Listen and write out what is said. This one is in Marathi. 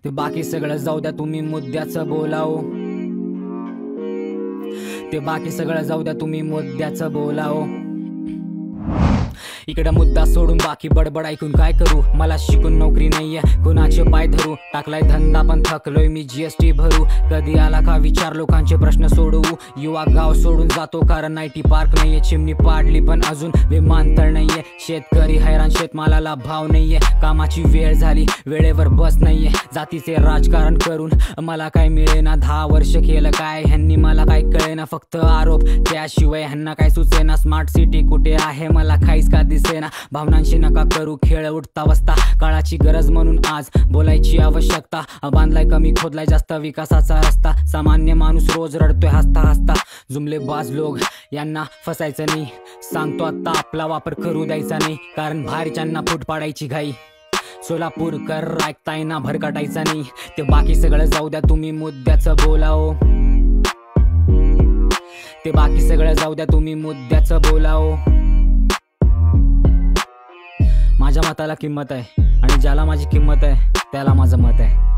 ते बाकी सगळं जाऊ द्या, तुम्ही मुद्द्याचं बोलाओ. ते बाकी सगळं जाऊ द्या, तुम्ही मुद्द्याचं बोलाओ. इकडे मुद्दा सोडून बाकी बडबड ऐकून काय करू. मला शिकून नोकरी नाहीये, कुणाचे पाय धरू. टाकलाय धंदा पण थकलोय मी GST भरू. कधी आला का विचार, लोकांचे प्रश्न सोडवू. युवा गाव सोडून जातो कारण IT पार्क नाहीये. चिमणी पाडली पण अजून विमानतळ नाहीये. शेतकरी हैराण, शेतमालाला भाव नाहीये. कामाची वेळ झाली, वेळेवर बस नाहीये. जातीचे राजकारण करून मला काय मिळेना. 10 वर्ष केलं काय ह्यांनी, मला काय कळेना. फक्त आरोप, त्याशिवाय ह्यांना काय सुचेना. स्मार्ट सिटी कुठे आहे मला काहीच का दिसेना. भावनांशी नका करू खेळ, उठता बसता. काळाची गरज म्हणून आज बोलायची आवश्यकता. बांधलाय कमी, खोदलाय जास्त विकासाचा रस्ता. सामान्य माणूस रोज रडतोय हसता हसता. जुमले बाज लोक यांना फसायचं नाही. सांगतो आता आपला वापर करू द्यायचा नाही, कारण भारीच्यांना फूट पाडायची घाई. सोलापूरकर ऐकताय ना, भरकटायचा नाही. ते बाकी सगळं जाऊ द्या, तुम्ही मुद्द्याचं बोलाओ. ते बाकी सगळं जाऊ द्या, तुम्ही मुद्द्याचं बोलाओ. माझ्या मताला किंमत आहे आणि ज्याला माझी किंमत आहे त्याला माझं मत आहे.